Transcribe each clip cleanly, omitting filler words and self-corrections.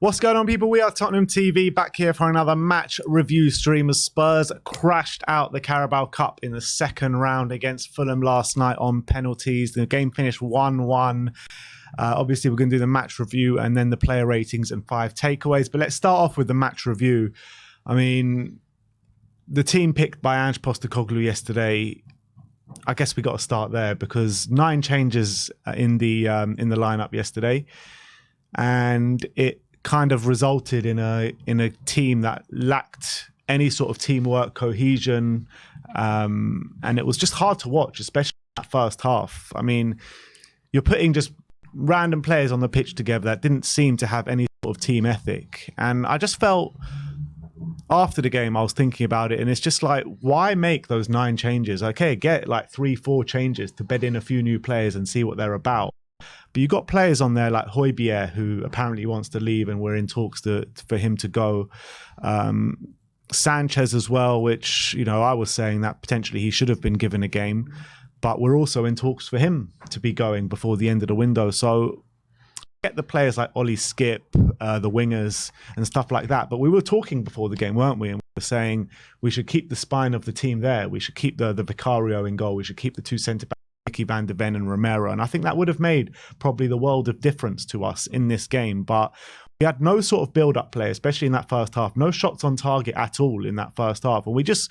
What's going on, people? We are Tottenham TV, back here for another match review stream as Spurs crashed out the Carabao Cup in the second round against Fulham last night on penalties. The game finished 1-1. Obviously, we're going to do the match review and then the player ratings and 5 takeaways. But let's start off with the match review. I mean, the team picked by Ange Postecoglou yesterday, I guess we got to start there because 9 changes in the lineup yesterday, and it kind of resulted in a team that lacked any sort of teamwork, cohesion, and it was just hard to watch, especially that first half. I mean, you're putting just random players on the pitch together that didn't seem to have any sort of team ethic, and I just felt after the game I was thinking about it, and it's just like, why make those 9 changes? Okay, get like 3-4 changes to bed in a few new players and see what they're about. But you got players on there like Højbjerg, who apparently wants to leave, and we're in talks for him to go. Sanchez as well, which, you know, I was saying that potentially he should have been given a game, but we're also in talks for him to be going before the end of the window. So get the players like Ollie Skip, the wingers and stuff like that. But we were talking before the game, weren't we? And we were saying we should keep the spine of the team there. We should keep the Vicario in goal. We should keep the 2 centre-backs, Van de Ven and Romero, and I think that would have made probably the world of difference to us in this game. But we had no sort of build-up play, especially in that first half. No shots on target at all in that first half, and we just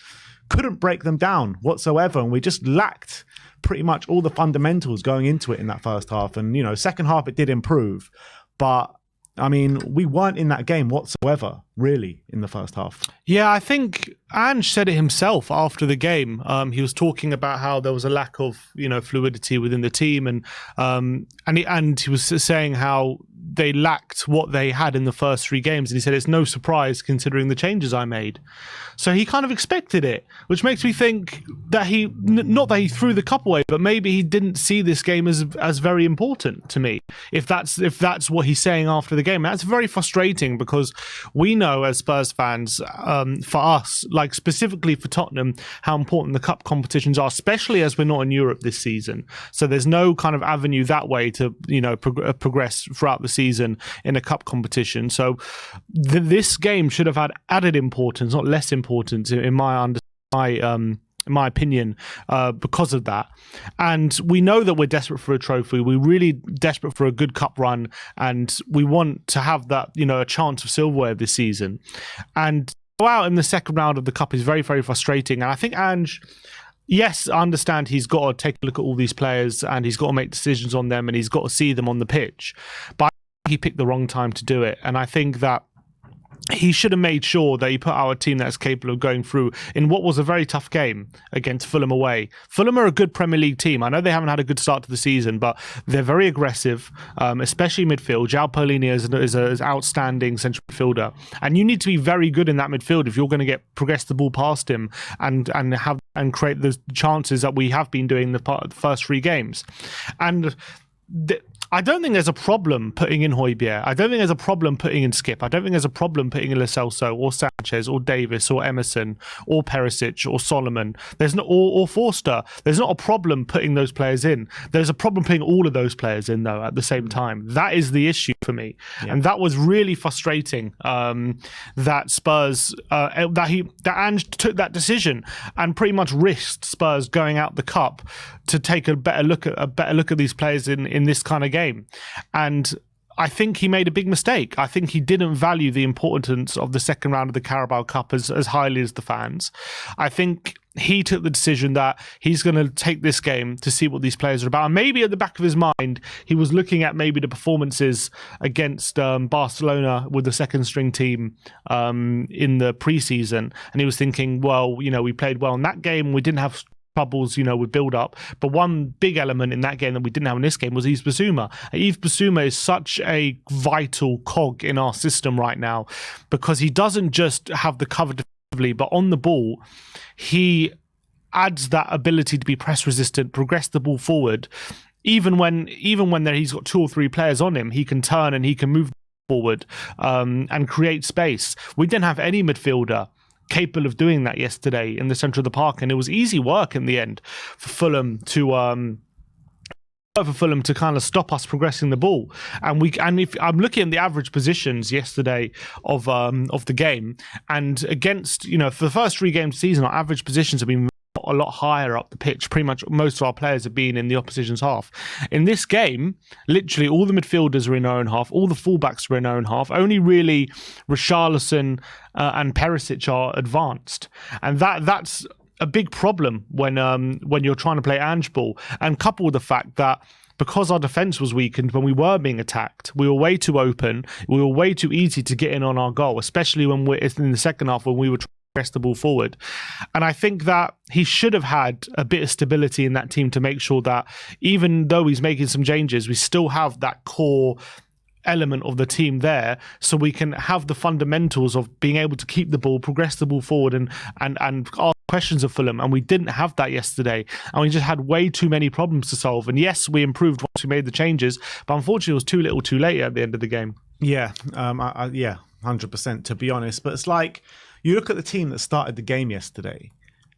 couldn't break them down whatsoever, and we just lacked pretty much all the fundamentals going into it in that first half. And, you know, second half it did improve, but I mean, we weren't in that game whatsoever, really, in the first half. Yeah, I think Ange said it himself after the game. He was talking about how there was a lack of, you know, fluidity within the team, and he was saying how they lacked what they had in the first 3 games, and he said it's no surprise considering the changes I made. So he kind of expected it, which makes me think that not that he threw the cup away, but maybe he didn't see this game as very important to me. If that's what he's saying after the game, that's very frustrating, because we know as Spurs fans, for us, like specifically for Tottenham, how important the cup competitions are, especially as we're not in Europe this season. So there's no kind of avenue that way to, you know, progress throughout the season in a cup competition. So this game should have had added importance, not less importance, in my opinion, because of that. And we know that we're desperate for a trophy. We're really desperate for a good cup run, and we want to have that, you know, a chance of silverware this season. And go out in the second round of the cup is very, very frustrating. And I think Ange, yes, I understand he's got to take a look at all these players and he's got to make decisions on them and he's got to see them on the pitch. But I think he picked the wrong time to do it. And I think that he should have made sure that he put out a team that's capable of going through in what was a very tough game against Fulham away. Fulham are a good Premier League team. I know they haven't had a good start to the season, but they're very aggressive, especially midfield. João Paulinho is an outstanding central midfielder, and you need to be very good in that midfield if you're going to progress the ball past him and create the chances that we have been doing the first 3 games. And I don't think there's a problem putting in Højbjerg. I don't think there's a problem putting in Skip. I don't think there's a problem putting in Lo Celso or Sanchez or Davis or Emerson or Perisic or Solomon. There's not or Forster. There's not a problem putting those players in. There's a problem putting all of those players in, though, at the same time. That is the issue for me, and that was really frustrating. That Spurs that Ange took that decision and pretty much risked Spurs going out the cup to take a better look at these players in this kind of game. And I think he made a big mistake. I think he didn't value the importance of the second round of the Carabao Cup as highly as the fans. I think he took the decision that he's going to take this game to see what these players are about. And maybe at the back of his mind, he was looking at maybe the performances against Barcelona with the second string team in the preseason. And he was thinking, well, you know, we played well in that game. We didn't have troubles, you know, with build-up. But one big element in that game that we didn't have in this game was Yves Bissouma. Yves Bissouma is such a vital cog in our system right now, because he doesn't just have the cover defensively, but on the ball, he adds that ability to be press resistant, progress the ball forward. Even when he's got 2 or 3 players on him, he can turn and he can move forward and create space. We didn't have any midfielder capable of doing that yesterday in the centre of the park, and it was easy work in the end for Fulham to for Fulham to kind of stop us progressing the ball. And if I'm looking at the average positions yesterday of the game, and against, for the first 3 games of the season, our average positions have been a lot higher up the pitch. Pretty much most of our players have been in the opposition's half. In this game, literally all the midfielders are in our own half, all the fullbacks are in our own half. Only really Richarlison and Perisic are advanced, and that's a big problem when you're trying to play ANGE ball, and coupled with the fact that because our defence was weakened when we were being attacked, we were way too open, we were way too easy to get in on our goal, especially when we're in the second half when we were trying to press the ball forward. And I think that he should have had a bit of stability in that team to make sure that even though he's making some changes, we still have that core element of the team there, so we can have the fundamentals of being able to keep the ball, progress the ball forward, and ask questions of Fulham. And we didn't have that yesterday, and we just had way too many problems to solve. And yes, we improved once we made the changes, but unfortunately it was too little too late at the end of the game. Yeah, 100%, to be honest. But it's like, you look at the team that started the game yesterday,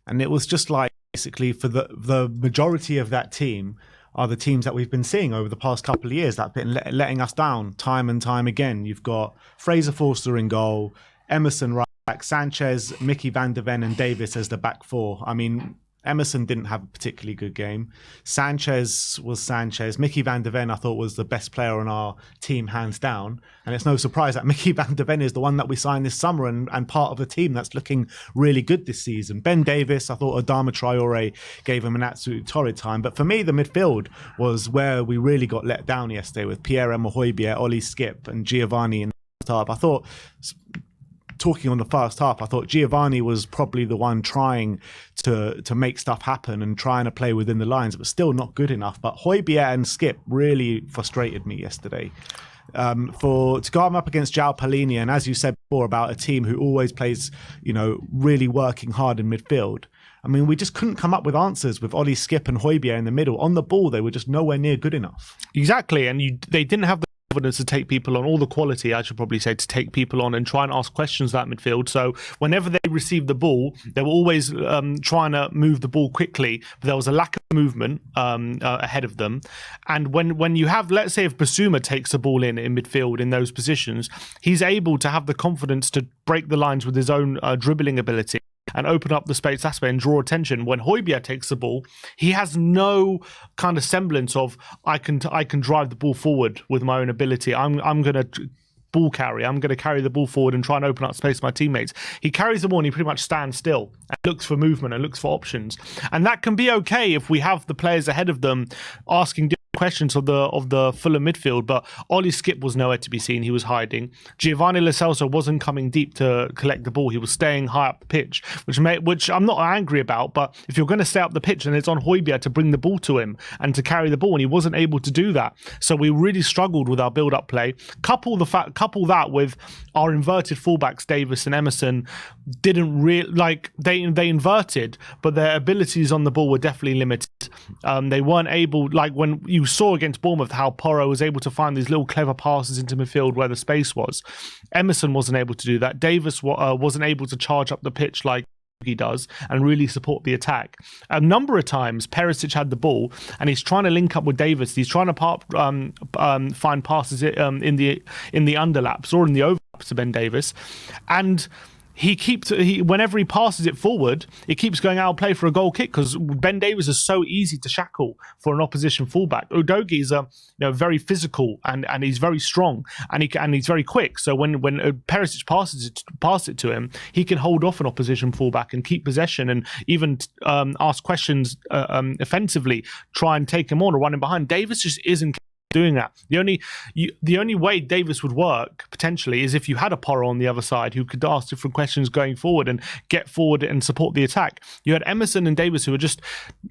and it was just like, basically for the majority of that team are the teams that we've been seeing over the past couple of years that have been letting us down time and time again. You've got Fraser Forster in goal, Emerson right back, Sanchez, Mickey van der Ven and Davis as the back 4. I mean, Emerson didn't have a particularly good game. Sanchez was Sanchez. Mickey van der Ven, I thought, was the best player on our team, hands down. And it's no surprise that Mickey van der Ven is the one that we signed this summer and part of a team that's looking really good this season. Ben Davis, I thought Adama Traore gave him an absolute torrid time. But for me, the midfield was where we really got let down yesterday with Pierre-Emile Højbjerg, Ollie Skip and Giovanni in the first half. I thought, talking on the first half, I thought Giovanni was probably the one trying to make stuff happen and trying to play within the lines, but still not good enough. But Højbjerg and Skip really frustrated me yesterday. To go up against João Palhinha, and as you said before about a team who always plays, really working hard in midfield. I mean, we just couldn't come up with answers with Ollie Skip and Højbjerg in the middle. On the ball, they were just nowhere near good enough. Exactly, and they didn't have the confidence to take people on, all the quality, I should probably say, to take people on and try and ask questions of that midfield. So whenever they received the ball, they were always trying to move the ball quickly, but there was a lack of movement ahead of them. And when you have, let's say if Basuma takes the ball in midfield in those positions, he's able to have the confidence to break the lines with his own dribbling ability and open up the space aspect and draw attention. When Højbjerg takes the ball, he has no kind of semblance of I can drive the ball forward with my own ability. I'm going to ball carry. I'm going to carry the ball forward and try and open up space for my teammates. He carries the ball and he pretty much stands still and looks for movement and looks for options. And that can be okay if we have the players ahead of them asking questions of the Fulham midfield, but Ollie Skip was nowhere to be seen. He was hiding. Giovanni Lo Celso wasn't coming deep to collect the ball. He was staying high up the pitch, which I'm not angry about, but if you're going to stay up the pitch, then it's on Højbjerg to bring the ball to him and to carry the ball, and he wasn't able to do that. So we really struggled with our build-up play. Couple that with our inverted fullbacks, Davis and Emerson, didn't really, like, they inverted, but their abilities on the ball were definitely limited. They weren't able, like when you saw against Bournemouth how Porro was able to find these little clever passes into midfield where the space was. Emerson wasn't able to do that. Davis wasn't able to charge up the pitch like he does and really support the attack. A number of times Perisic had the ball and he's trying to link up with Davis. He's trying to find passes in the underlaps or in the overlaps to Ben Davis, and whenever he passes it forward, it keeps going out of play for a goal kick because Ben Davis is so easy to shackle for an opposition fullback. Udogie is very physical and he's very strong and he's very quick. So when Perisic passes it to him, he can hold off an opposition fullback and keep possession and even ask questions offensively, try and take him on or run him behind. Davis just isn't doing that. The only way Davis would work potentially is if you had a Porro on the other side who could ask different questions going forward and get forward and support the attack. You had Emerson and Davis who are just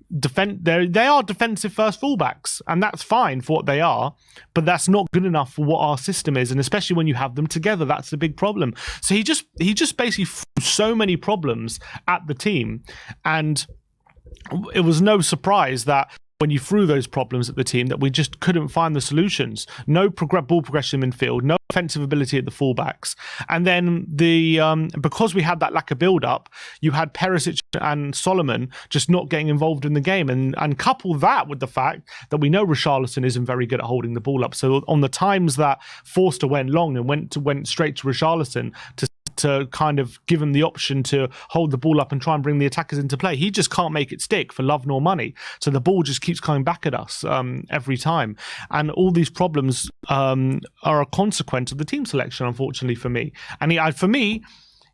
they are defensive first fullbacks, and that's fine for what they are, but that's not good enough for what our system is, and especially when you have them together, that's the big problem. So he just basically threw so many problems at the team, and it was no surprise that when you threw those problems at the team that we just couldn't find the solutions. No ball progression in midfield, no offensive ability at the fullbacks. And then because we had that lack of build-up, you had Perisic and Solomon just not getting involved in the game. And couple that with the fact that we know Richarlison isn't very good at holding the ball up. So on the times that Forster went long and went straight to Richarlison to kind of give him the option to hold the ball up and try and bring the attackers into play, he just can't make it stick for love nor money. So the ball just keeps coming back at us every time. And all these problems are a consequence of the team selection, unfortunately, for me. And for me,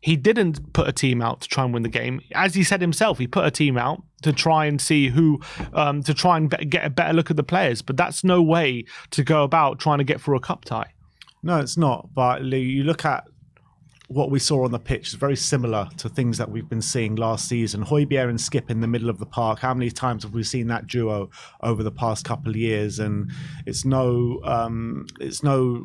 he didn't put a team out to try and win the game. As he said himself, he put a team out to try and see to try and get a better look at the players. But that's no way to go about trying to get through a cup tie. No, it's not. But you look at what we saw on the pitch is very similar to things that we've been seeing last season. Højbjerg and Skip in the middle of the park. How many times have we seen that duo over the past couple of years? And it's no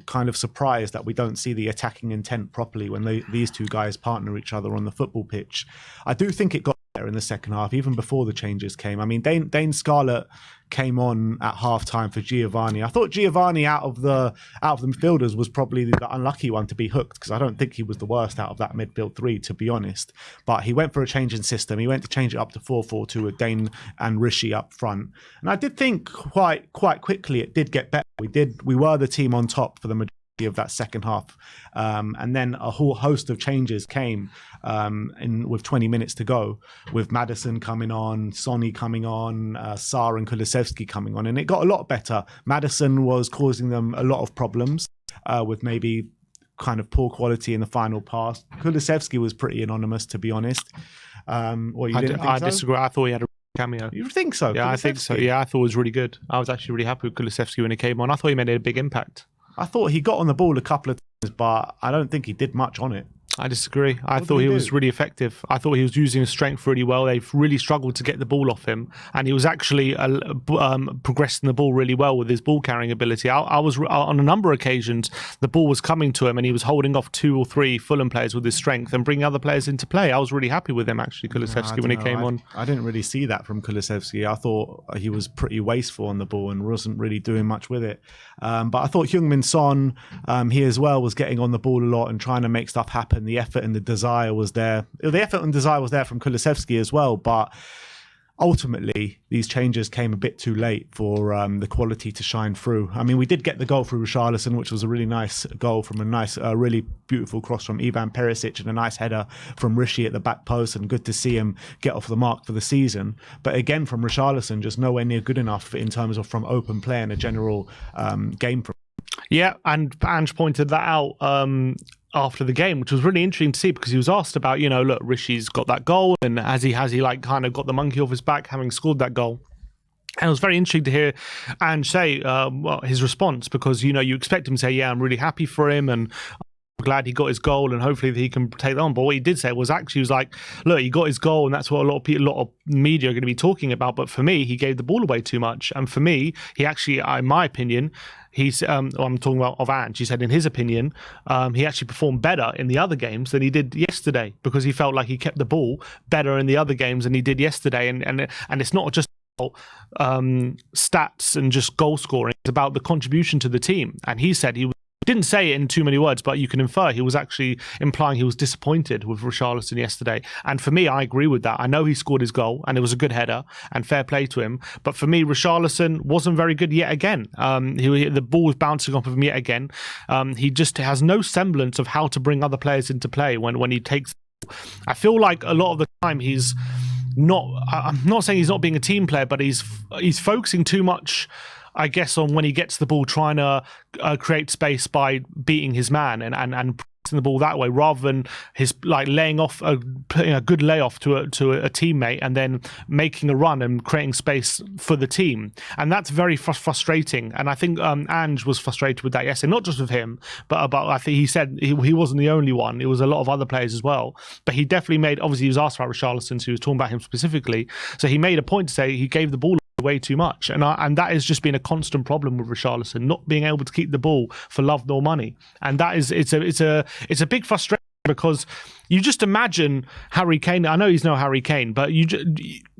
kind of surprise that we don't see the attacking intent properly when these two guys partner each other on the football pitch. I do think it got better in the second half, even before the changes came. I mean, Dane Scarlett came on at half-time for Giovanni. I thought Giovanni out of the midfielders was probably the unlucky one to be hooked, because I don't think he was the worst out of that midfield three, to be honest. But he went for a change in system. He went to change it up to 4-4-2 with Dane and Rishi up front. And I did think quite quickly it did get better. We were the team on top for the majority of that second half, and then a whole host of changes came with 20 minutes to go, with Maddison coming on, Sonny coming on, Sarr and Kulusevski coming on, and it got a lot better. Maddison was causing them a lot of problems with maybe kind of poor quality in the final pass. Kulusevski was pretty anonymous, to be honest. I disagree. I thought he had a cameo. You think so? Yeah, I think so. Yeah, I thought it was really good. I was actually really happy with Kulusevski when he came on. I thought he made a big impact. I thought he got on the ball a couple of times, but I don't think he did much on it. I disagree. I thought he was really effective. I thought he was using his strength really well. They've really struggled to get the ball off him, and he was actually progressing the ball really well with his ball carrying ability. I was on a number of occasions, the ball was coming to him, and he was holding off 2 or 3 Fulham players with his strength and bringing other players into play. I was really happy with him, actually, Kulusevski, when he came on. I didn't really see that from Kulusevski. I thought he was pretty wasteful on the ball and wasn't really doing much with it. But I thought Heung-min Son, he as well was getting on the ball a lot and trying to make stuff happen. The effort and the desire was there. The effort and desire was there from Kulusevski as well, but ultimately these changes came a bit too late for the quality to shine through. I mean, we did get the goal through Richarlison, which was a really nice goal from a nice, really beautiful cross from Ivan Perisic and a nice header from Rishi at the back post, and good to see him get off the mark for the season. But again, from Richarlison, just nowhere near good enough in terms of from open play and a general game. Yeah, and Ange pointed that out after the game, which was really interesting to see, because he was asked about, look, Rishi's got that goal, and has he like kind of got the monkey off his back having scored that goal? And it was very interesting to hear Ange say his response, because you expect him to say, yeah, I'm really happy for him, and I'm glad he got his goal, and hopefully he can take that on. But what he did say was actually, he was like, look, he got his goal, and that's what a lot of media are going to be talking about. But for me, he gave the ball away too much, and for me, he actually, in my opinion, I'm talking about of Ange. He said, in his opinion, he actually performed better in the other games than he did yesterday, because he felt like he kept the ball better in the other games than he did yesterday. And it's not just about stats and just goal scoring. It's about the contribution to the team. And he said he didn't say it in too many words, but you can infer he was actually implying he was disappointed with Richarlison yesterday. And for me, I agree with that. I know he scored his goal, and it was a good header, and fair play to him. But for me, Richarlison wasn't very good yet again. The ball was bouncing off of him yet again. He just has no semblance of how to bring other players into play when he takes. I feel like a lot of the time he's not. I'm not saying he's not being a team player, but he's focusing too much, I guess, on when he gets the ball, trying to create space by beating his man and pressing the ball that way, rather than his laying off a good layoff to a teammate and then making a run and creating space for the team. And that's very frustrating. And I think Ange was frustrated with that yesterday, not just with him, but I think he said he wasn't the only one. It was a lot of other players as well. But he definitely made, obviously he was asked about Richarlison, so he was talking about him specifically. So he made a point to say he gave the ball way too much, and that has just been a constant problem with Richarlison, not being able to keep the ball for love nor money. And that is it's a big frustration, because you just imagine Harry Kane. I know he's no Harry Kane, but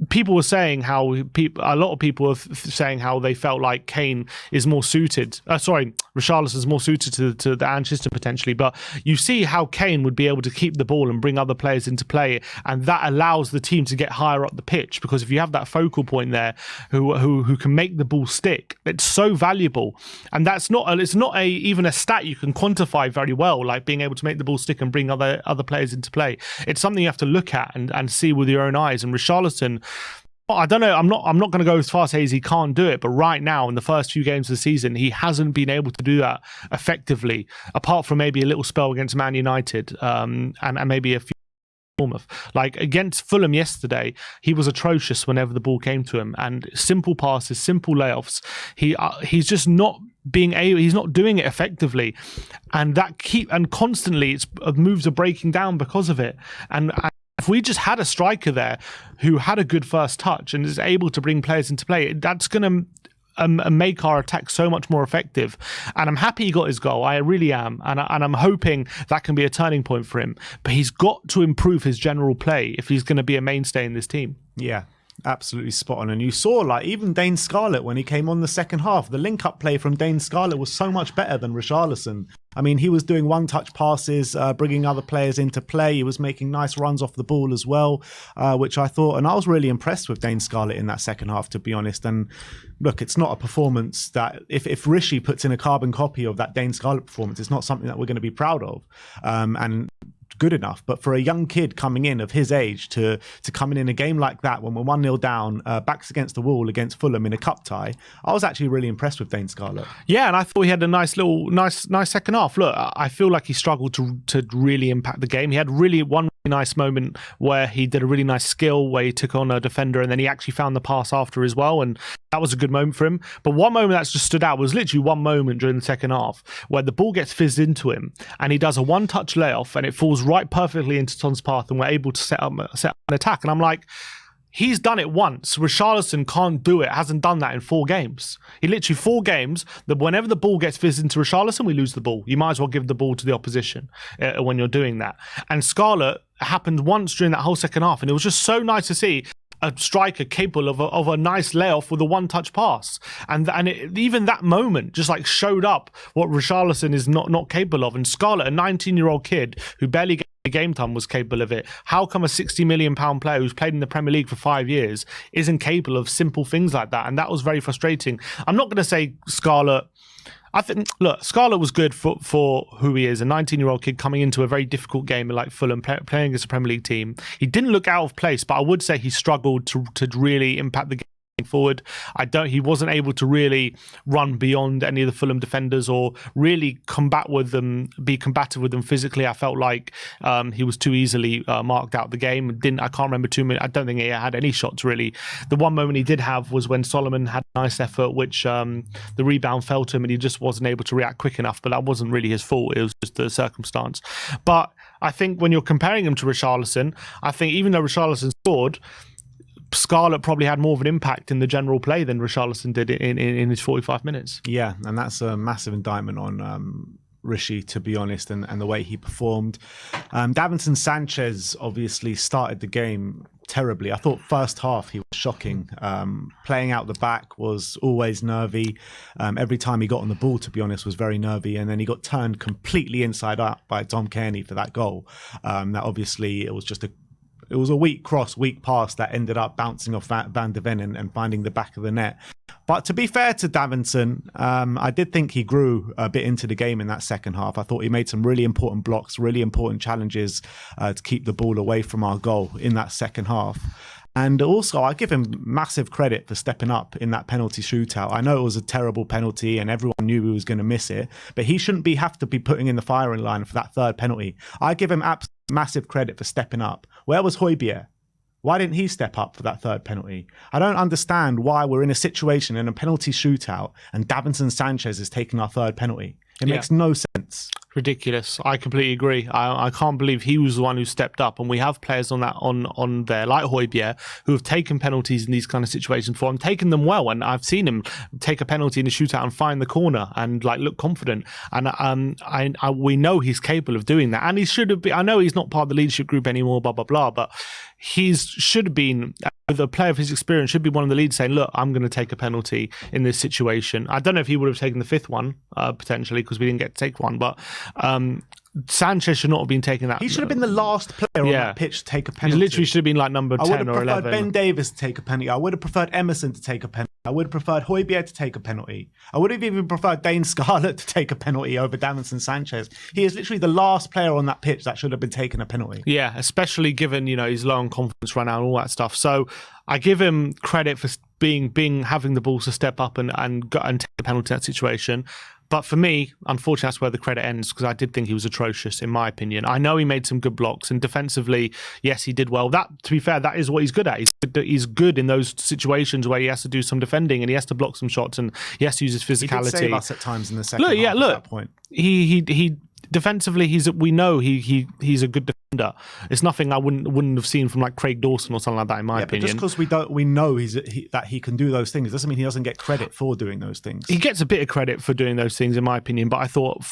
people were saying a lot of people were saying how they felt like Kane is more suited. Richarlison is more suited to the ANGE system potentially. But you see how Kane would be able to keep the ball and bring other players into play, and that allows the team to get higher up the pitch, because if you have that focal point there who can make the ball stick, it's so valuable. And it's not even a stat you can quantify very well, like being able to make the ball stick and bring other players into play. It's something you have to look at and see with your own eyes. And Richarlison, I don't know, I'm not going to go as far as say he can't do it, but right now in the first few games of the season, he hasn't been able to do that effectively, apart from maybe a little spell against Man United and maybe a few Bournemouth. Like against Fulham yesterday, he was atrocious whenever the ball came to him, and simple passes, simple layoffs. He's just not he's not doing it effectively, and constantly moves are breaking down because of it. And if we just had a striker there who had a good first touch and is able to bring players into play, that's going to make our attack so much more effective. And I'm happy he got his goal. I really am. And I'm hoping that can be a turning point for him. But he's got to improve his general play if he's going to be a mainstay in this team. Yeah. Absolutely spot on. And you saw, like, even Dane Scarlett, when he came on the second half, the link-up play from Dane Scarlett was so much better than Richarlison. I mean, he was doing one-touch passes, bringing other players into play. He was making nice runs off the ball as well, which I thought, and I was really impressed with Dane Scarlett in that second half, to be honest. And look, it's not a performance that, if Rishi puts in a carbon copy of that Dane Scarlett performance, it's not something that we're going to be proud of. And good enough, but for a young kid coming in of his age to come in a game like that when we're 1-0 down, backs against the wall against Fulham in a cup tie, I was actually really impressed with Dane Scarlett. Yeah, and I thought he had a nice second half. Look, I feel like he struggled to really impact the game. He had one nice moment where he did a really nice skill where he took on a defender, and then he actually found the pass after as well, and that was a good moment for him. But one moment that's just stood out was literally one moment during the second half where the ball gets fizzed into him and he does a one-touch layoff and it falls right perfectly into Ton's path, and we're able to set up an attack. And I'm like, he's done it once. Richarlison can't do it, hasn't done that in 4 games. He literally 4 games, that whenever the ball gets fizzed into Richarlison, we lose the ball. You might as well give the ball to the opposition when you're doing that. And Scarlett happened once during that whole second half, and it was just so nice to see a striker capable of a nice layoff with a one-touch pass. And even that moment just like showed up what Richarlison is not capable of. And Scarlett, a 19-year-old kid who barely game time, was capable of it. How come a £60 million player who's played in the Premier League for 5 years isn't capable of simple things like that? And that was very frustrating. I'm not going to say Scarlett. I think, look, Scarlett was good for who he is, a 19-year-old kid coming into a very difficult game like Fulham, playing against a Premier League team. He didn't look out of place, but I would say he struggled to really impact the game forward. He wasn't able to really run beyond any of the Fulham defenders or really be combative with them physically. I felt like he was too easily marked out the game. I can't remember too many. I don't think he had any shots really. The one moment he did have was when Solomon had a nice effort, which the rebound fell to him and he just wasn't able to react quick enough. But that wasn't really his fault. It was just the circumstance. But I think when you're comparing him to Richarlison, I think even though Richarlison scored, Scarlett probably had more of an impact in the general play than Richarlison did in his 45 minutes. Yeah, and that's a massive indictment on Rishi, to be honest, and the way he performed. Davinson Sanchez obviously started the game terribly. I thought first half he was shocking. Playing out the back was always nervy. Every time he got on the ball, to be honest, was very nervy. And then he got turned completely inside out by Tom Kearney for that goal. That obviously it was a weak cross, weak pass that ended up bouncing off Van de Ven and finding the back of the net. But to be fair to Davinson, I did think he grew a bit into the game in that second half. I thought he made some really important blocks, really important challenges to keep the ball away from our goal in that second half. And also, I give him massive credit for stepping up in that penalty shootout. I know it was a terrible penalty and everyone knew he was going to miss it, but he shouldn't have to be putting in the firing line for that third penalty. I give him massive credit for stepping up. Where was Højbjerg? Why didn't he step up for that third penalty? I don't understand why we're in a situation in a penalty shootout and Davinson Sanchez is taking our third penalty. It makes no sense. Ridiculous. I completely agree. I can't believe he was the one who stepped up, and we have players on there like Højbjerg who have taken penalties in these kind of situations before and taken them well, and I've seen him take a penalty in a shootout and find the corner and like look confident, and we know he's capable of doing that, and he should have been. I know he's not part of the leadership group anymore, blah blah blah, but should have been, with a player of his experience, should be one of the leaders saying, look, I'm going to take a penalty in this situation. I don't know if he would have taken the fifth one, potentially, because we didn't get to take one, but Sanchez should not have been taking that. He should have been the last player on that pitch to take a penalty. He literally should have been like number 10 or 11. I would have preferred Ben Davies to take a penalty. I would have preferred Emerson to take a penalty. I would have preferred Højbjerg to take a penalty. I would have even preferred Dane Scarlett to take a penalty over Davinson Sanchez. He is literally the last player on that pitch that should have been taking a penalty. Yeah, especially given, his low on confidence run out and all that stuff. So I give him credit for having the balls to step up and take the penalty in that situation. But for me, unfortunately, that's where the credit ends, because I did think he was atrocious, in my opinion. I know he made some good blocks, and defensively, yes, he did well. That, to be fair, that is what he's good at. He's good in those situations where he has to do some defending and he has to block some shots and he has to use his physicality. He did save us at times in the second half at that point. He defensively, he's a good defender. It's nothing I wouldn't have seen from like Craig Dawson or something like that, in my opinion. But just because we know that he can do those things doesn't mean he doesn't get credit for doing those things. He gets a bit of credit for doing those things, in my opinion, but I thought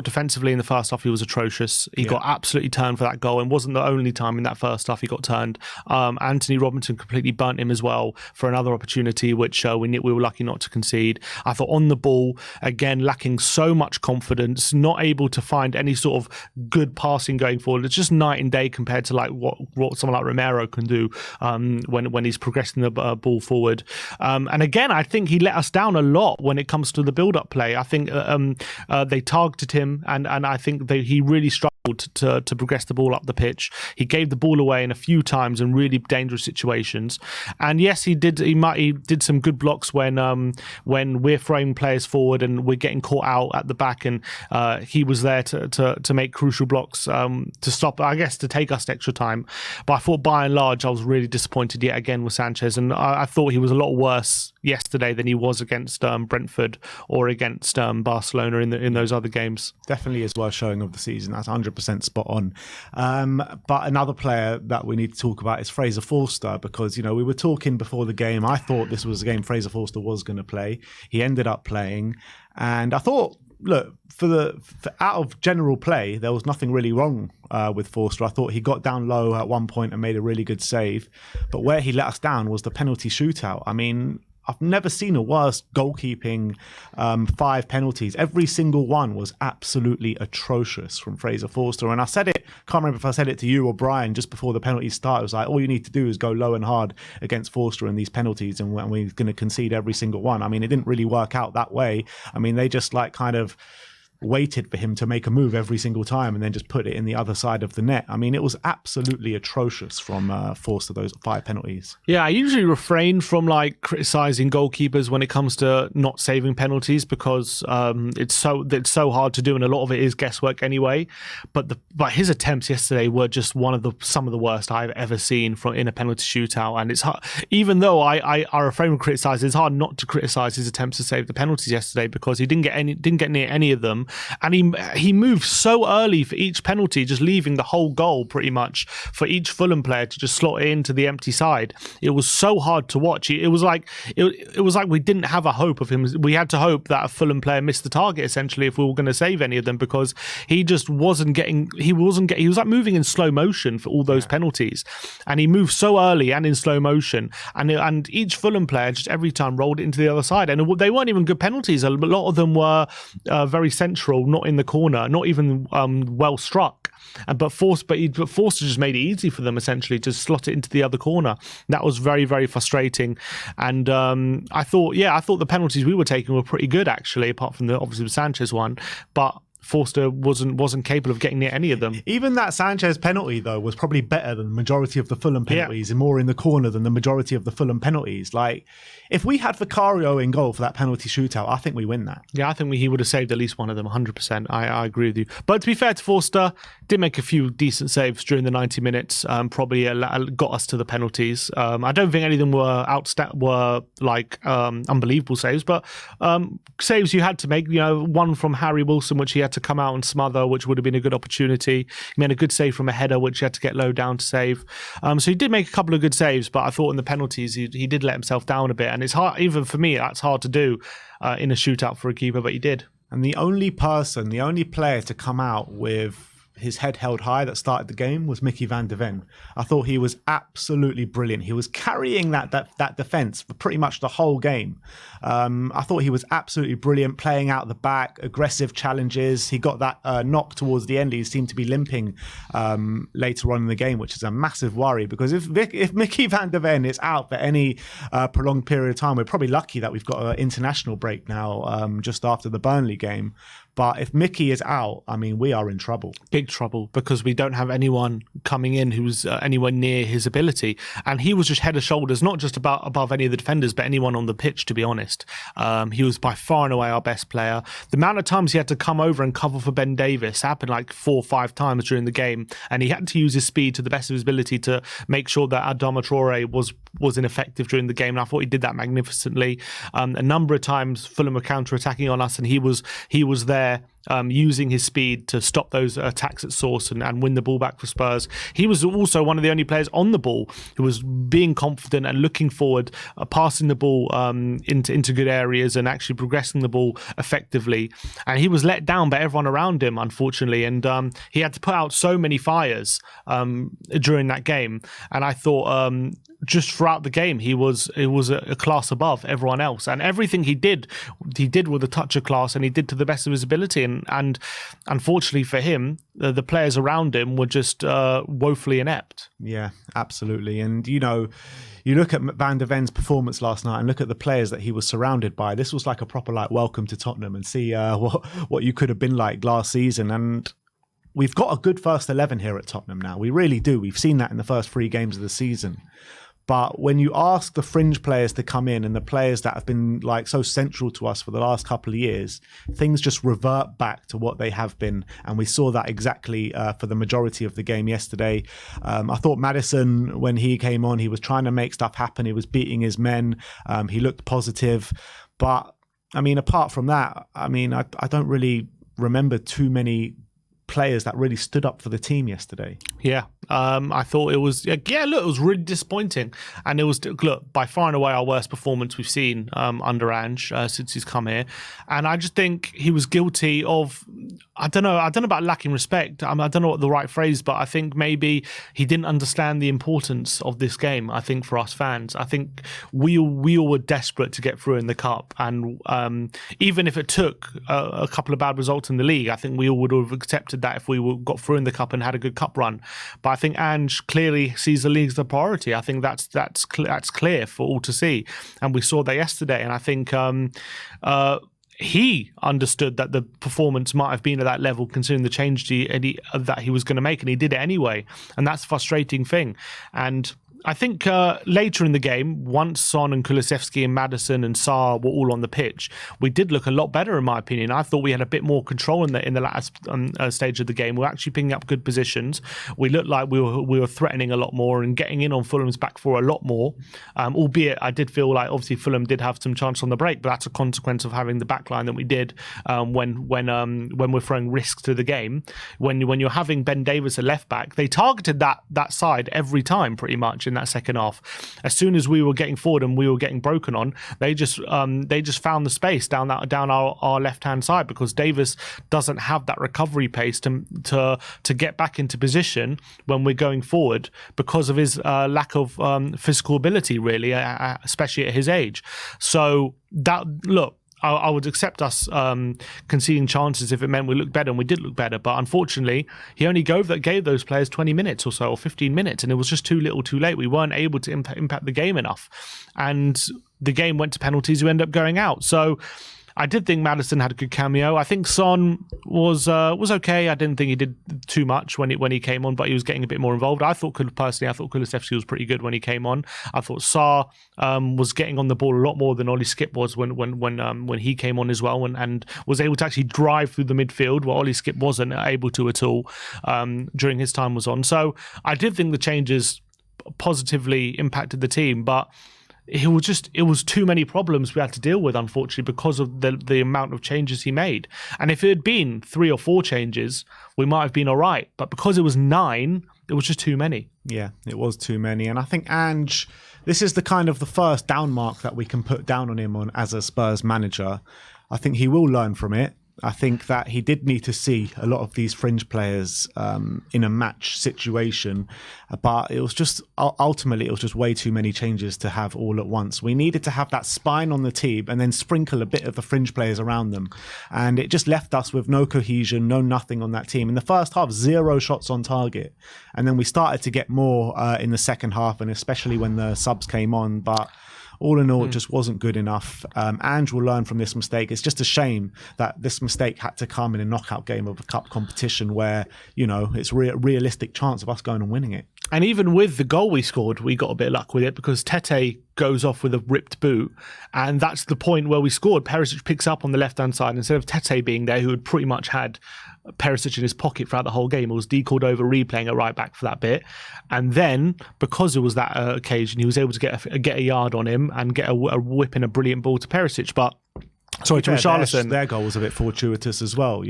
defensively in the first half he was atrocious. He got absolutely turned for that goal, and wasn't the only time in that first half he got turned. Anthony Robinson completely burnt him as well for another opportunity, which we were lucky not to concede. I thought on the ball, again, lacking so much confidence, not able to find any sort of good passing going forward. It's just night and day compared to like what someone like Romero can do when he's progressing the ball forward. And again, I think he let us down a lot when it comes to the build-up play. I think they targeted him, and I think he really struggled to progress the ball up the pitch. He gave the ball away in a few times in really dangerous situations. And yes, he did some good blocks when we're throwing players forward and we're getting caught out at the back, and he was there to make crucial blocks to stop, I guess, to take us extra time. But I thought by and large I was really disappointed yet again with Sanchez, and I thought he was a lot worse yesterday than he was against Brentford or against Barcelona in those other games. Definitely is worth showing of the season. That's 100% spot on. But another player that we need to talk about is Fraser Forster, because we were talking before the game. I thought this was a game Fraser Forster was going to play. He ended up playing, and I thought, look, for out of general play, there was nothing really wrong with Forster. I thought he got down low at one point and made a really good save, but where he let us down was the penalty shootout. I mean, I've never seen a worse goalkeeping 5 penalties. Every single one was absolutely atrocious from Fraser Forster. And I said it, can't remember if I said it to you or Brian just before the penalties started. It was like, all you need to do is go low and hard against Forster in these penalties, and we're going to concede every single one. I mean, it didn't really work out that way. I mean, they just kind of waited for him to make a move every single time and then just put it in the other side of the net. I mean, it was absolutely atrocious from Forster, those 5 penalties. Yeah, I usually refrain from criticizing goalkeepers when it comes to not saving penalties, because it's so hard to do, and a lot of it is guesswork anyway. But his attempts yesterday were just some of the worst I've ever seen in a penalty shootout. And it's hard, even though I refrain from criticizing, it's hard not to criticize his attempts to save the penalties yesterday, because he didn't get near any of them. And he moved so early for each penalty, just leaving the whole goal pretty much for each Fulham player to just slot it into the empty side. It was so hard to watch. It was like we didn't have a hope of him. We had to hope that a Fulham player missed the target, essentially, if we were going to save any of them, because he just wasn't getting. He was like moving in slow motion for all those penalties, and he moved so early and in slow motion. And each Fulham player just every time rolled it into the other side, and they weren't even good penalties. A lot of them were very central, not in the corner, not even well struck. But Forster just made it easy for them, essentially, to slot it into the other corner. That was very, very frustrating. And I thought the penalties we were taking were pretty good, actually, apart from obviously the Sanchez one. But Forster wasn't capable of getting near any of them. Even that Sanchez penalty, though, was probably better than the majority of the Fulham penalties, and more in the corner than the majority of the Fulham penalties. Like, if we had Vicario in goal for that penalty shootout, I think we win that. Yeah, I think he would have saved at least one of them, 100%. I agree with you. But to be fair to Forster, did make a few decent saves during the 90 minutes, probably got us to the penalties. I don't think any of them were unbelievable saves, but saves you had to make. One from Harry Wilson, which he had to come out and smother, which would have been a good opportunity. He made a good save from a header, which he had to get low down to save. So he did make a couple of good saves, but I thought in the penalties he did let himself down a bit, and it's hard, even for me, that's hard to do in a shootout for a keeper, but he did. And the only player to come out with his head held high that started the game was Mickey van der Ven. I thought he was absolutely brilliant. He was carrying that defence for pretty much the whole game. I thought he was absolutely brilliant, playing out the back, aggressive challenges. He got that knock towards the end. He seemed to be limping later on in the game, which is a massive worry, because if Mickey van der Ven is out for any prolonged period of time, we're probably lucky that we've got an international break now just after the Burnley game. But if Mickey is out, I mean, we are in trouble. Big trouble, because we don't have anyone coming in who's anywhere near his ability. And he was just head and shoulders, not just above any of the defenders, but anyone on the pitch, to be honest. He was by far and away our best player. The amount of times he had to come over and cover for Ben Davies happened like 4 or 5 times during the game. And he had to use his speed to the best of his ability to make sure that Adama Traore was ineffective during the game. And I thought he did that magnificently. A number of times Fulham were counter-attacking on us, and he was there using his speed to stop those attacks at source and win the ball back for Spurs. He was also one of the only players on the ball who was being confident and looking forward, passing the ball into good areas and actually progressing the ball effectively. And he was let down by everyone around him, unfortunately, and he had to put out so many fires during that game. And I thought just throughout the game he was a class above everyone else, and everything he did with a touch of class, and he did to the best of his ability. And unfortunately for him, the players around him were just woefully inept. Yeah, absolutely. And you look at Van der Ven's performance last night and look at the players that he was surrounded by. This was like a proper welcome to Tottenham, and see what you could have been like last season. And we've got a good first 11 here at Tottenham now. We really do. We've seen that in the first 3 games of the season. But when you ask the fringe players to come in, and the players that have been so central to us for the last couple of years, things just revert back to what they have been. And we saw that exactly for the majority of the game yesterday. I thought Maddison, when he came on, he was trying to make stuff happen. He was beating his men. He looked positive. But, I mean, apart from that, I mean, I don't really remember too many players that really stood up for the team yesterday. Yeah, I thought it was, it was really disappointing. And it was, by far and away our worst performance we've seen under Ange since he's come here. And I just think he was guilty of, I don't know about lacking respect. I don't know what the right phrase, but I think maybe he didn't understand the importance of this game. I think for us fans, I think we all were desperate to get through in the cup. And even if it took a couple of bad results in the league, I think we all would have accepted that if we got through in the cup and had a good cup run. But I think Ange clearly sees the league as a priority. I think that's clear for all to see, and we saw that yesterday. And I think he understood that the performance might have been at that level, considering the change that he was going to make, and he did it anyway. And that's a frustrating thing. And I think later in the game, once Son and Kulusevski and Maddison and Sarr were all on the pitch, we did look a lot better, in my opinion. I thought we had a bit more control in the last stage of the game. We were actually picking up good positions. We looked like we were threatening a lot more and getting in on Fulham's back four a lot more. Albeit, I did feel like obviously Fulham did have some chance on the break, but that's a consequence of having the back line that we did when we're throwing risk to the game. When you're having Ben Davies at left back, they targeted that side every time pretty much in that second half. As soon as we were getting forward and we were getting broken on, they just found the space down our left hand side, because Davies doesn't have that recovery pace to get back into position when we're going forward, because of his lack of physical ability, really, especially at his age. So I would accept us conceding chances if it meant we looked better, and we did look better. But unfortunately, he only gave those players 20 minutes or so, or 15 minutes, and it was just too little too late. We weren't able to impact the game enough. And the game went to penalties, we ended up going out. So I did think Maddison had a good cameo. I think Son was okay. I didn't think he did too much when he came on, but he was getting a bit more involved. I thought Kulusevski was pretty good when he came on. I thought Sarr was getting on the ball a lot more than Ollie Skip was when he came on as well, and was able to actually drive through the midfield, where Ollie Skip wasn't able to at all during his time was on. So I did think the changes positively impacted the team, but it was too many problems we had to deal with, unfortunately, because of the amount of changes he made. And if it had been 3 or 4 changes, we might have been all right. But because it was 9, it was just too many. Yeah, it was too many. And I think Ange, this is the kind of the first down mark that we can put down on him as a Spurs manager. I think he will learn from it. I think that he did need to see a lot of these fringe players in a match situation, but it was just ultimately it was just way too many changes to have all at once. We needed to have that spine on the team and then sprinkle a bit of the fringe players around them, and it just left us with no cohesion, no nothing on that team. In the first half, 0 shots on target, and then we started to get more in the second half, and especially when the subs came on, but all in all, it just wasn't good enough. Ange will learn from this mistake. It's just a shame that this mistake had to come in a knockout game of a cup competition where, it's realistic chance of us going and winning it. And even with the goal we scored, we got a bit of luck with it because Tete goes off with a ripped boot. And that's the point where we scored. Perisic picks up on the left-hand side. Instead of Tete being there, who had pretty much had Perisic in his pocket throughout the whole game, it was decalled over, replaying at right back for that bit. And then, because it was that occasion, he was able to get a yard on him and get a whip in a brilliant ball to Perisic. But, sorry, to Richarlison. Their goal was a bit fortuitous as well,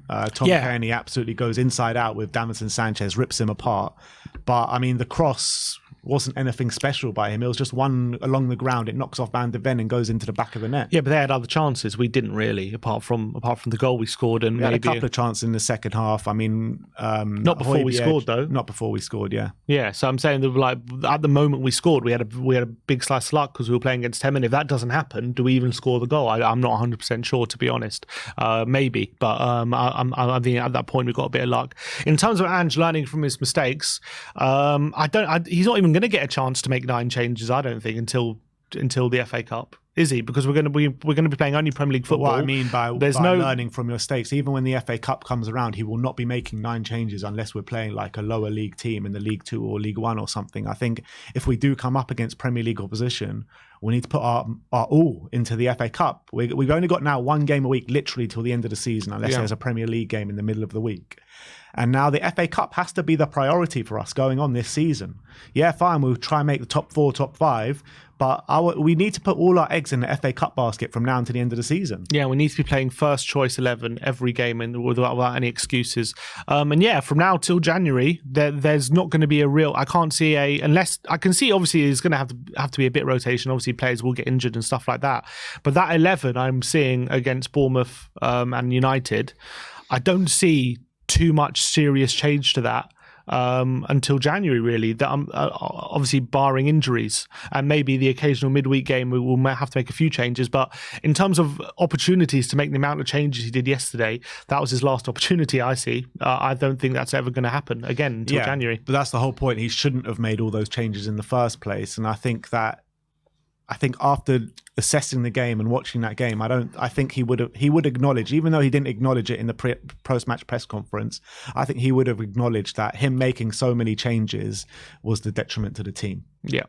Tom Kearney absolutely goes inside out with Davinson Sanchez, rips him apart. But, I mean, the cross wasn't anything special by him. It was just one along the ground. It knocks off Van de Ven and goes into the back of the net. Yeah, but they had other chances. We didn't really, apart from the goal we scored. And we had a couple of chances in the second half. I mean, not before we scored, though. Not before we scored, yeah. Yeah, so I'm saying that at the moment we scored, we had a big slice of luck because we were playing against him. And if that doesn't happen, do we even score the goal? I'm not 100% sure, to be honest. Maybe, but I think at that point we got a bit of luck. In terms of Ange learning from his mistakes, he's not even going to get a chance to make 9 changes, I don't think, until the FA Cup. Is he? Because we're going to be playing only Premier League football. What I mean by learning from your mistakes, even when the FA Cup comes around, he will not be making 9 changes unless we're playing like a lower league team in the League 2 or League 1 or something. I think if we do come up against Premier League opposition, we need to put our all into the FA Cup. We've only got now 1 game a week, literally till the end of the season, unless there's a Premier League game in the middle of the week. And now the FA Cup has to be the priority for us going on this season. Yeah, fine, we'll try and make the top 4, top 5, but we need to put all our eggs in the FA Cup basket from now until the end of the season. Yeah, we need to be playing first choice 11 every game and without any excuses. And yeah, from now till January, there's not going to be a real. I can't see unless I can see. Obviously, there's going to have to be a bit of rotation. Obviously, players will get injured and stuff like that. But that 11 I'm seeing against Bournemouth and United, I don't see too much serious change to that until January, really. That obviously barring injuries and maybe the occasional midweek game, we will have to make a few changes. But in terms of opportunities to make the amount of changes he did yesterday, that was his last opportunity. I see. I don't think that's ever going to happen again until January. But that's the whole point. He shouldn't have made all those changes in the first place. And I think after assessing the game and watching that game, I think he would acknowledge, even though he didn't acknowledge it in the post-match press conference, I think he would have acknowledged that him making so many changes was the detriment to the team. Yeah.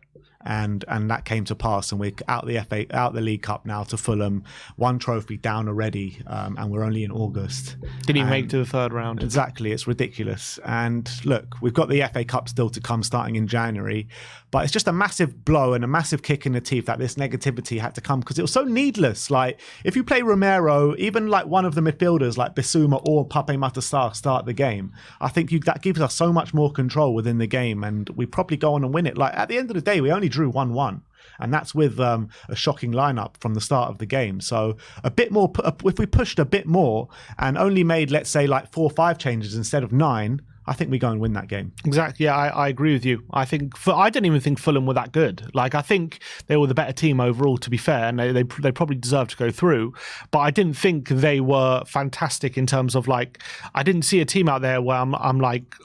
And that came to pass, and we're out the League Cup now to Fulham, 1 trophy down already, and we're only in August. Didn't even make to the 3rd round. Exactly, it's ridiculous. And look, we've got the FA Cup still to come, starting in January, but it's just a massive blow and a massive kick in the teeth that this negativity had to come, because it was so needless. Like, if you play Romero, even like one of the midfielders like Bissouma or Pape Matar start the game, I think that gives us so much more control within the game, and we probably go on and win it. Like, at the end of the day, we only drew 1-1, and that's with a shocking lineup from the start of the game. So a bit more, if we pushed a bit more and only made, let's say, like 4 or 5 changes instead of 9, I think we go and win that game. Exactly. Yeah, I agree with you. I don't even think Fulham were that good. Like, I think they were the better team overall, to be fair, and they probably deserved to go through. But I didn't think they were fantastic in terms of, like, I didn't see a team out there where I'm like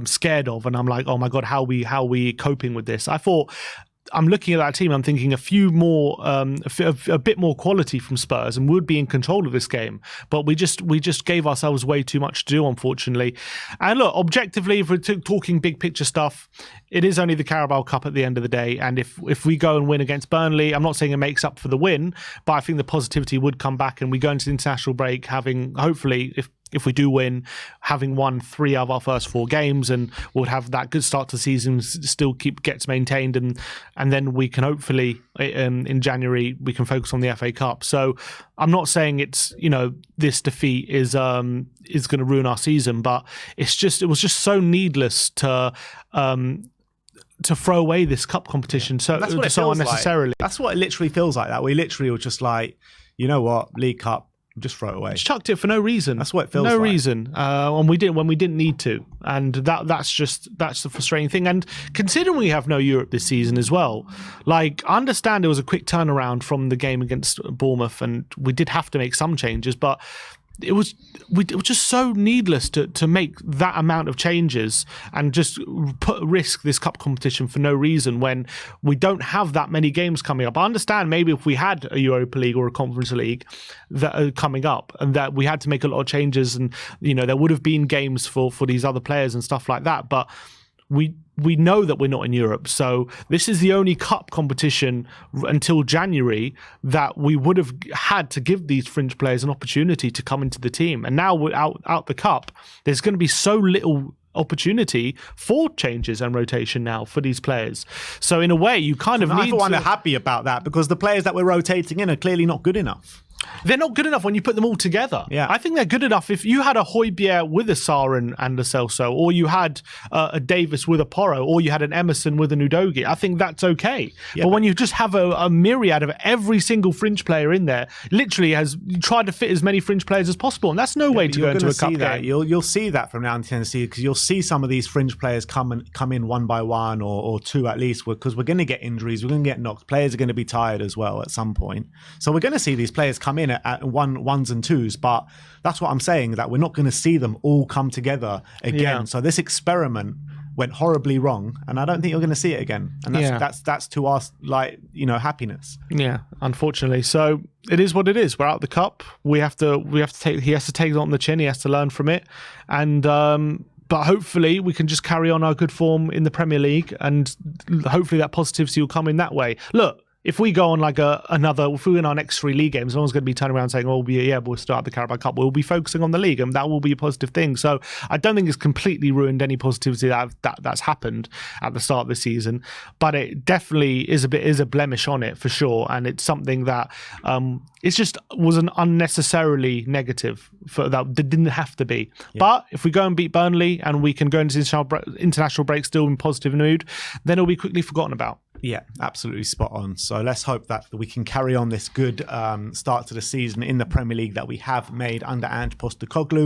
scared of, and I'm like, oh my God, how are we coping with this? I thought, I'm looking at that team, I'm thinking a few more, a bit more quality from Spurs, and would be in control of this game. But we just gave ourselves way too much to do, unfortunately. And look, objectively, if we're talking big picture stuff, it is only the Carabao Cup at the end of the day. And if we go and win against Burnley, I'm not saying it makes up for the win, but I think the positivity would come back, and we go into the international break having, hopefully, if we do win, having won 3 of our first 4 games, and we'll have that good start to the season, still gets maintained, and then we can hopefully in January we can focus on the FA Cup. So I'm not saying it's, this defeat is going to ruin our season, but it was just so needless to throw away this cup competition so unnecessarily. Like. That's what it literally feels like. That we literally were just like, you know what, League Cup, just throw it away. Just chucked it for no reason. That's what it feels like. No reason. And we didn't when we didn't need to. And that's the frustrating thing. And considering we have no Europe this season as well, like, I understand it was a quick turnaround from the game against Bournemouth, and we did have to make some changes, but it was just so needless to make that amount of changes and just risk this cup competition for no reason when we don't have that many games coming up. I understand maybe if we had a Europa League or a Conference League that are coming up and that we had to make a lot of changes, and there would have been games for these other players and stuff like that, but we know that we're not in Europe, so this is the only cup competition until January that we would have had to give these fringe players an opportunity to come into the team. And now without the cup, there's going to be so little opportunity for changes and rotation now for these players. So in a way, you kind of need I for one are happy about that, because the players that we're rotating in are clearly not good enough. They're not good enough when you put them all together. Yeah. I think they're good enough if you had a Højbjerg with a Sarr and a Celso, or you had a Davis with a Porro, or you had an Emerson with an Udogie. I think that's okay. Yeah. But when you just have a myriad of every single fringe player in there, literally has tried to fit as many fringe players as possible, and that's no way to go into a cup game. You'll see that from now until the season, because you'll see some of these fringe players come in one by one or two at least, because we're going to get injuries, we're going to get knocked. Players are going to be tired as well at some point. So we're going to see these players come in at ones and twos, but that's what I'm saying, that we're not going to see them all come together again. Yeah. So this experiment went horribly wrong, and I don't think you're going to see it again. And that's to us, happiness. Yeah, unfortunately. So it is what it is. We're out of the cup. We have to take. He has to take it on the chin. He has to learn from it, and but hopefully we can just carry on our good form in the Premier League, and hopefully that positivity will come in that way. Look, if we go on like if we win our next 3 league games, no one's going to be turning around saying, we'll start the Carabao Cup. We'll be focusing on the league, and that will be a positive thing. So I don't think it's completely ruined any positivity that's happened at the start of the season, but it definitely is a blemish on it for sure. And it's something that it just was an unnecessarily negative that didn't have to be. Yeah. But if we go and beat Burnley and we can go into international break still in positive mood, then it'll be quickly forgotten about. Yeah, absolutely spot on. So let's hope that we can carry on this good start to the season in the Premier League that we have made under Ange Postecoglou.